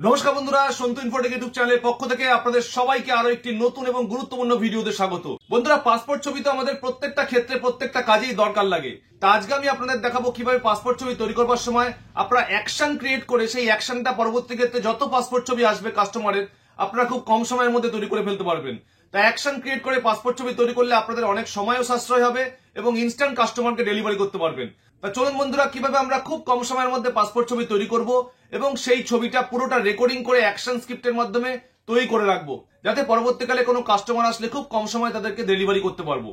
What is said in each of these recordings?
নমস্কার বন্ধুরা, Santu Infotech YouTube চ্যানেলের পক্ষ থেকে আপনাদের সবাইকে আরো একটি নতুন এবং গুরুত্বপূর্ণ ভিডিওতে স্বাগত। বন্ধুরা, পাসপোর্ট ছবি তো আমাদের প্রত্যেকটা ক্ষেত্রে প্রত্যেকটা কাজেই দরকার লাগে। তা আজকে আমি আপনাদের দেখাবো কিভাবে পাসপোর্ট ছবি তৈরি করবার সময় আপনারা অ্যাকশন ক্রিয়েট করে সেই অ্যাকশনটা পরবর্তী ক্ষেত্রে যত পাসপোর্ট ছবি আসবে কাস্টমারের, আপনারা খুব কম সময়ের মধ্যে তৈরি করে ফেলতে পারবেন। তা অ্যাকশন ক্রিয়েট করে পাসপোর্ট ছবি তৈরি করলে আপনাদের অনেক সময়ও সাশ্রয় হবে এবং ইনস্ট্যান্ট কাস্টমারকে ডেলিভারি করতে পারবেন। তা চলুন বন্ধুরা, কিভাবে আমরা খুব কম সময়ের মধ্যে পাসপোর্ট ছবি তৈরি করব এবং সেই ছবিটা পুরোটা রেকর্ডিং করে অ্যাকশন স্ক্রিপ্টের মাধ্যমে তৈরি করে রাখবো, যাতে পরবর্তীকালে কোনো কাস্টমার আসলে খুব কম সময় তাদেরকে ডেলিভারি করতে পারবো।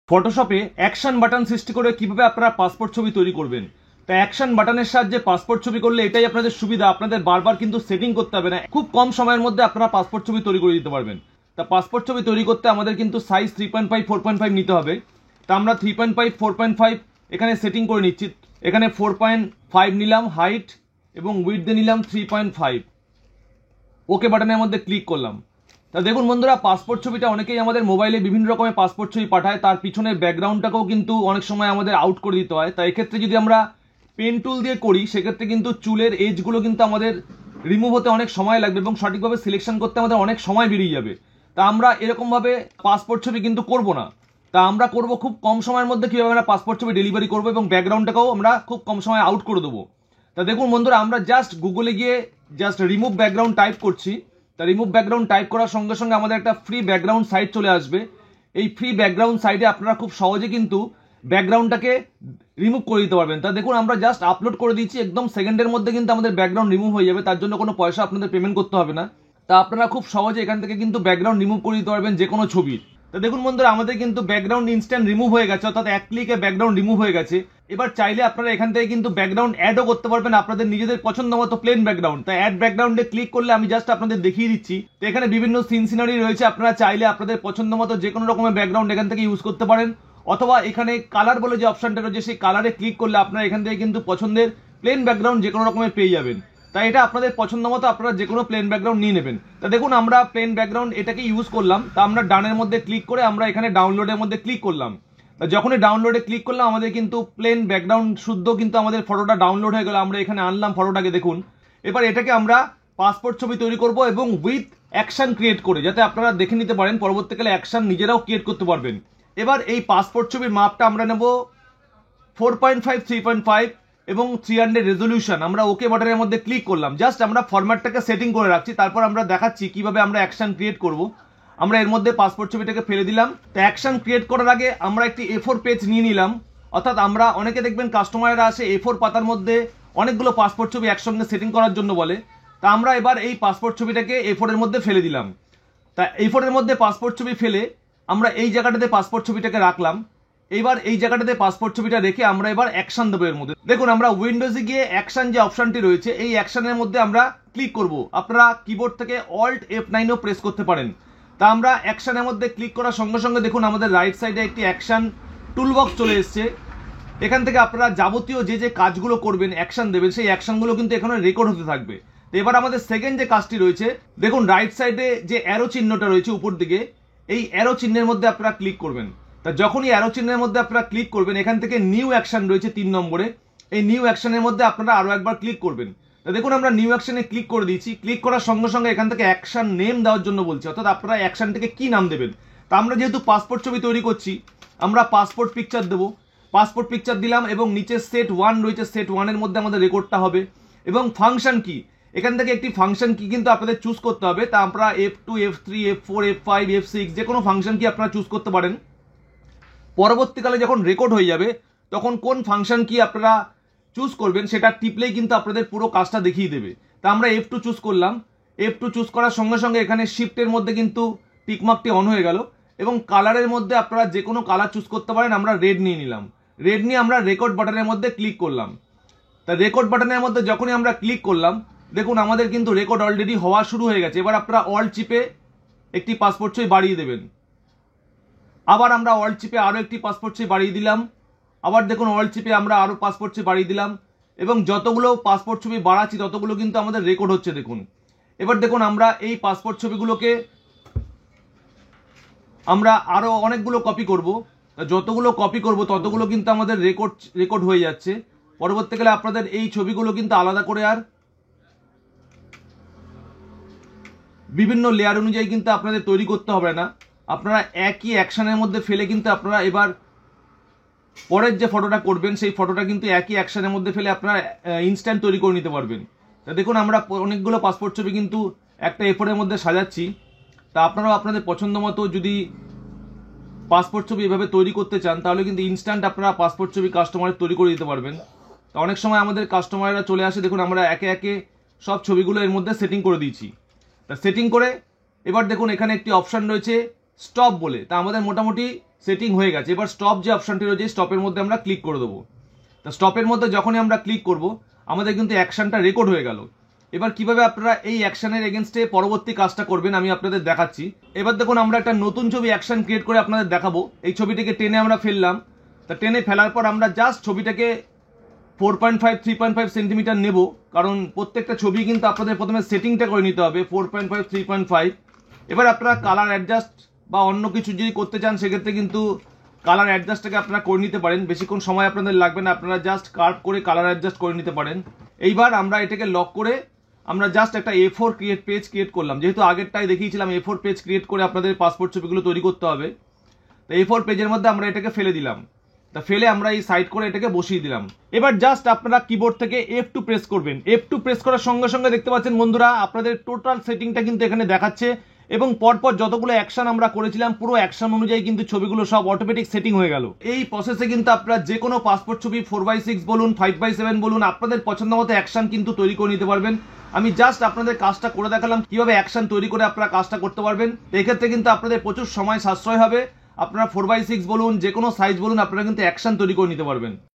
ফটোশপে অ্যাকশন বাটন সৃষ্টি করে কিভাবে আপনারা পাসপোর্ট ছবি তৈরি করবেন। তা অ্যাকশন বাটনের সাহায্যে পাসপোর্ট ছবি করলে এটাই আপনাদের সুবিধা, আপনাদের বারবার কিন্তু সেটিং করতে হবে না, খুব কম সময়ের মধ্যে আপনারা পাসপোর্ট ছবি তৈরি করে দিতে পারবেন। তা পাসপোর্ট ছবি তৈরি করতে আমাদের কিন্তু সাইজ 3.5 4.5 নিতে হবে। তা আমরা 3.5 4.5 এখানে সেটিং করে নিচ্ছি। এখানে 4.5 নিলাম হাইট এবং উইডথে নিলাম 3.5। ওকে বাটনের মধ্যে ক্লিক করলাম। তা দেখুন বন্ধুরা, পাসপোর্ট ছবিটা অনেকেই আমাদের মোবাইলে বিভিন্ন রকমের পাসপোর্ট ছবি পাঠায়, তার পিছনে ব্যাকগ্রাউন্ডটাকেও কিন্তু অনেক সময় আমাদের আউট করে দিতে হয়। তাই এক্ষেত্রে যদি আমরা পেন টুল দিয়ে করি সেক্ষেত্রে কিন্তু চুলের এজগুলো কিন্তু আমাদের রিমুভ হতে অনেক সময় লাগবে এবং সঠিকভাবে সিলেকশন করতে আমাদের অনেক সময় বেরিয়ে যাবে। তা আমরা এরকমভাবে পাসপোর্ট ছবি কিন্তু করব না। তা আমরা করব খুব কম সময়ের মধ্যে কিভাবে আমরা পাসপোর্ট ছবি ডেলিভারি করবো এবং ব্যাকগ্রাউন্ডটাকেও আমরা খুব কম সময় আউট করে দেবো। তা দেখুন বন্ধুরা, আমরা জাস্ট গুগলে গিয়ে জাস্ট রিমুভ ব্যাকগ্রাউন্ড টাইপ করছি। তা রিমুভ ব্যাকগ্রাউন্ড টাইপ করার সঙ্গে সঙ্গে আমাদের একটা ফ্রি ব্যাকগ্রাউন্ড সাইট চলে আসবে। এই ফ্রি ব্যাকগ্রাউন্ড সাইটে আপনারা খুব সহজে কিন্তু ব্যাকগ্রাউন্ডটাকে রিমুভ করে দিতে পারবেন। তা দেখুন, আমরা জাস্ট আপলোড করে দিচ্ছি, একদম সেকেন্ডের মধ্যে কিন্তু আমাদের ব্যাকগ্রাউন্ড রিমুভ হয়ে যাবে, তার জন্য কোনো পয়সা আপনাদের পেমেন্ট করতে হবে না। তা আপনারা খুব সহজে এখান থেকে কিন্তু ব্যাকগ্রাউন্ড রিমুভ করে দিতে পারবেন যে কোনো ছবির। তো দেখুন বন্ধুরা, আমাদের কিন্তু ব্যাকগ্রাউন্ড ইনস্ট্যান্ট রিমুভ হয়ে গেছে, অর্থাৎ এক ক্লিকে ব্যাকগ্রাউন্ড রিমুভ হয়ে গেছে। এবার চাইলে আপনারা এখান থেকে কিন্তু ব্যাকগ্রাউন্ড অ্যাডও করতে পারবেন আপনাদের নিজেদের পছন্দ মতো প্লেন ব্যাকগ্রাউন্ড। তাই অ্যাড ব্যাকগ্রাউন্ডে ক্লিক করলে আমি জাস্ট আপনাদের দেখিয়ে দিচ্ছি। তো এখানে বিভিন্ন সিন সিনারি রয়েছে, আপনারা চাইলে আপনাদের পছন্দ মতো যে কোনো রকমের ব্যাকগ্রাউন্ড এখান থেকে ইউজ করতে পারেন, অথবা এখানে কালার বলে যে অপশনটা রয়েছে সেই কালারে ক্লিক করলে আপনারা এখান থেকে কিন্তু পছন্দের প্লেন ব্যাকগ্রাউন্ড যে কোনো রকমের পেয়ে যাবেন। তাই এটা আপনাদের পছন্দ মতো আপনারা যে কোনো প্লেন ব্যাকগ্রাউন্ড নিয়ে নেবেন। তা দেখুন, আমরা প্লেন ব্যাকগ্রাউন্ড এটাকে ইউজ করলাম। তা আমরা ডানের মধ্যে ক্লিক করে আমরা এখানে ডাউনলোডের মধ্যে ক্লিক করলাম। তা যখনই ডাউনলোডে ক্লিক করলাম আমাদের কিন্তু প্লেন ব্যাকগ্রাউন্ড শুদ্ধ কিন্তু আমাদের ফটোটা ডাউনলোড হয়ে গেল। আমরা এখানে আনলাম ফটোটাকে, দেখুন। এবার এটাকে আমরা পাসপোর্ট ছবি তৈরি করব এবং উইথ অ্যাকশন ক্রিয়েট করে, যাতে আপনারা দেখে নিতে পারেন পরবর্তীকালে অ্যাকশন নিজেরাও ক্রিয়েট করতে পারবেন। এবার এই পাসপোর্ট ছবির মাপটা আমরা নেব 4.5 3.5 এবং 300 রেজলিউশন। আমরা ওকে বাটনের মধ্যে ক্লিক করলাম। জাস্ট আমরা ফরম্যাটটাকে সেটিং করে রাখছি, তারপর আমরা দেখাচ্ছি কিভাবে আমরা অ্যাকশন ক্রিয়েট করব। আমরা এর মধ্যে পাসপোর্ট ছবিটাকে ফেলে দিলাম। তো অ্যাকশন ক্রিয়েট করার আগে আমরা একটি A4 পেজ নিয়ে নিলাম, অর্থাৎ আমরা অনেকে দেখবেন কাস্টমাররা আসে A4 পাতার মধ্যে অনেকগুলো পাসপোর্ট ছবি একসঙ্গে সেটিং করার জন্য বলে। তা আমরা এবার এই পাসপোর্ট ছবিটাকে A4 এর মধ্যে ফেলে দিলাম। তা A4 এর মধ্যে পাসপোর্ট ছবি ফেলে আমরা এই জায়গাটাতে পাসপোর্ট ছবিটাকে রাখলাম। এইবার এই জায়গাটাতে পাসপোর্ট ছবিটা রেখে আমরা এবার অ্যাকশন দেবো এর মধ্যে। দেখুন, আমরা উইন্ডোজে গিয়ে অ্যাকশন যে অপশনটি রয়েছে এই অ্যাকশনের মধ্যে আমরা ক্লিক করব। আপনারা কিবোর্ড থেকে Alt F9ও প্রেস করতে পারেন। তা আমরা অ্যাকশনের মধ্যে ক্লিক করার সঙ্গে সঙ্গে দেখুন আমাদের রাইট সাইডে একটি অ্যাকশন টুলবক্স চলে এসছে। এখান থেকে আপনারা যাবতীয় যে যে কাজগুলো করবেন, অ্যাকশন দেবেন, সেই অ্যাকশনগুলো কিন্তু এখানে রেকর্ড হতে থাকবে। তো এবার আমাদের সেকেন্ড যে কাজটি রয়েছে, দেখুন রাইট সাইডে যে অ্যারো চিহ্নটা রয়েছে উপর দিকে, এই অ্যারো চিহ্নের মধ্যে আপনারা ক্লিক করবেন। তা যখনই অ্যারো চিহ্নের মধ্যে আপনারা ক্লিক করবেন, এখান থেকে নিউ অ্যাকশন রয়েছে 3 নম্বরে, এই নিউ অ্যাকশনের মধ্যে আপনারা আরো একবার ক্লিক করবেন। তা দেখুন আমরা নিউ অ্যাকশনে ক্লিক করে দিয়েছি। ক্লিক করার সঙ্গে সঙ্গে এখান থেকে অ্যাকশন নেম দেওয়ার জন্য বলছি, অর্থাৎ আপনারা অ্যাকশনটাকে কি নাম দেবেন। তা আমরা যেহেতু পাসপোর্ট ছবি তৈরি করছি, আমরা পাসপোর্ট পিকচার দেবো। পাসপোর্ট পিকচার দিলাম এবং নিচে সেট 1 রয়েছে, সেট 1 এর মধ্যে আমাদের রেকর্ডটা হবে। এবং ফাংশন কি, এখান থেকে একটি ফাংশন কি কিন্তু আপনাদের চুজ করতে হবে। তা আমরা F2 F3 F4 F5 F6 যে কোনো ফাংশন কি আপনারা চুজ করতে পারেন। পরবর্তীকালে যখন রেকর্ড হয়ে যাবে তখন কোন ফাংশন কি আপনারা চুজ করবেন সেটা টিপলেই কিন্তু আপনাদের পুরো কাজটা দেখিয়ে দেবে। তা আমরা F2 চুজ করলাম। F2 চুজ করার সঙ্গে সঙ্গে এখানে শিফটের মধ্যে কিন্তু টিকমার্কটি অন হয়ে গেল এবং কালারের মধ্যে আপনারা যে কোনো কালার চুজ করতে পারেন। আমরা রেড নিয়ে নিলাম। রেড নিয়ে আমরা রেকর্ড বাটনের মধ্যে ক্লিক করলাম। তা রেকর্ড বাটনের মধ্যে যখনই আমরা ক্লিক করলাম, দেখুন আমাদের কিন্তু রেকর্ড অলরেডি হওয়া শুরু হয়ে গেছে। এবার আপনারা অল্ট চিপে একটি পাসপোর্ট ছবি বাড়িয়ে দেবেন। আবার আমরা অল্ট চিপে আরও একটি পাসপোর্ট ছবি বাড়িয়ে দিলাম। আবার দেখুন অল্ট চিপে আমরা আরও পাসপোর্ট ছবি বাড়িয়ে দিলাম এবং যতগুলো পাসপোর্ট ছবি বাড়াচ্ছি ততগুলো কিন্তু আমাদের রেকর্ড হচ্ছে। দেখুন এবার দেখুন আমরা এই পাসপোর্ট ছবিগুলোকে আমরা আরও অনেকগুলো কপি করব। যতগুলো কপি করব ততগুলো কিন্তু আমাদের রেকর্ড হয়ে যাচ্ছে। পরবর্তীকালে আপনাদের এই ছবিগুলো কিন্তু আলাদা করে আর বিভিন্ন লেয়ার অনুযায়ী কিন্তু আপনাদের তৈরি করতে হবে না। আপনারা একই অ্যাকশনের মধ্যে ফেলে কিন্তু আপনারা এবার পরের যে ফটোটা করবেন সেই ফটোটা কিন্তু একই অ্যাকশনের মধ্যে ফেলে আপনারা ইনস্ট্যান্ট তৈরি করে নিতে পারবেন। তা দেখুন আমরা অনেকগুলো পাসপোর্ট ছবি কিন্তু একটা এফোরের মধ্যে সাজাচ্ছি। তা আপনারাও আপনাদের পছন্দ মতো যদি পাসপোর্ট ছবি এভাবে তৈরি করতে চান তাহলে কিন্তু ইনস্ট্যান্ট আপনারা পাসপোর্ট ছবি কাস্টমারের তৈরি করে দিতে পারবেন। তা অনেক সময় আমাদের কাস্টমাররা চলে আসে, দেখুন আমরা একে একে সব ছবিগুলো এর মধ্যে সেটিং করে দিয়েছি। তা সেটিং করে এবার দেখুন এখানে একটি অপশান রয়েছে স্টপ বলে, তা আমাদের মোটামুটি সেটিং হয়ে গেছে। এবার স্টপ যে অপশানটি রয়েছে স্টপের মধ্যে আমরা ক্লিক করে দেবো। তা স্টপের মধ্যে যখনই আমরা ক্লিক করব আমাদের কিন্তু অ্যাকশানটা রেকর্ড হয়ে গেল। এবার কিভাবে আপনারা এই অ্যাকশানের এগেনস্টে পরবর্তী কাজটা করবেন আমি আপনাদের দেখাচ্ছি। এবার দেখুন আমরা একটা নতুন ছবি অ্যাকশান ক্রিয়েট করে আপনাদের দেখাবো। এই ছবিটিকে টেনে আমরা ফেললাম। তা টেনে ফেলার পর আমরা জাস্ট ছবিটাকে 4.5 3.5 সেন্টিমিটার নেব, কারণ প্রত্যেকটা ছবি কিন্তু আপনাদের প্রথমে সেটিংটা করে নিতে হবে 4.5 3.5। এবার আপনারা কালার অ্যাডজাস্ট বা অন্য কিছু যদি করতে চান সেক্ষেত্রে কিন্তু কালার অ্যাডজাস্টটাকে আপনারা করে নিতে পারেন, বেশিক্ষণ সময় আপনাদের লাগবে না, আপনারা জাস্ট কার্ভ করে কালার অ্যাডজাস্ট করে নিতে পারেন। এইবার আমরা এটাকে লক করে আমরা জাস্ট একটা A4 পেজ ক্রিয়েট করলাম, যেহেতু আগেরটাই দেখিয়েছিলাম A4 পেজ ক্রিয়েট করে আপনাদের পাসপোর্ট ছবিগুলো তৈরি করতে হবে। তো A4 পেজের মধ্যে আমরা এটাকে ফেলে দিলাম। তা ফেলে আমরা এই সাইড করে এটাকে বসিয়ে দিলাম। এবার জাস্ট আপনারা কিবোর্ড থেকে F2 প্রেস করবেন। F2 প্রেস করার সঙ্গে সঙ্গে দেখতে পাচ্ছেন বন্ধুরা আপনাদের টোটাল সেটিংটা কিন্তু এখানে দেখাচ্ছে এবং পরপর যতগুলো অ্যাকশন আমরা করেছিলাম পুরো অ্যাকশন অনুযায়ী কিন্তু ছবিগুলো সব অটোমেটিক সেটিং হয়ে গেল। এই প্রসেসে কিন্তু আপনারা যে কোনো পাসপোর্ট ছবি 4/6 বলুন 5/7 বলুন আপনাদের পছন্দ মতো অ্যাকশন কিন্তু তৈরি করে নিতে পারবেন। আমি জাস্ট আপনাদের কাজটা করে দেখালাম কিভাবে অ্যাকশন তৈরি করে আপনারা কাজটা করতে পারবেন। এক্ষেত্রে কিন্তু আপনাদের প্রচুর সময় সাশ্রয় হবে। আপনারা 4/6 বলুন যে কোনো সাইজ বলুন আপনারা কিন্তু অ্যাকশন তৈরি করে নিতে পারবেন।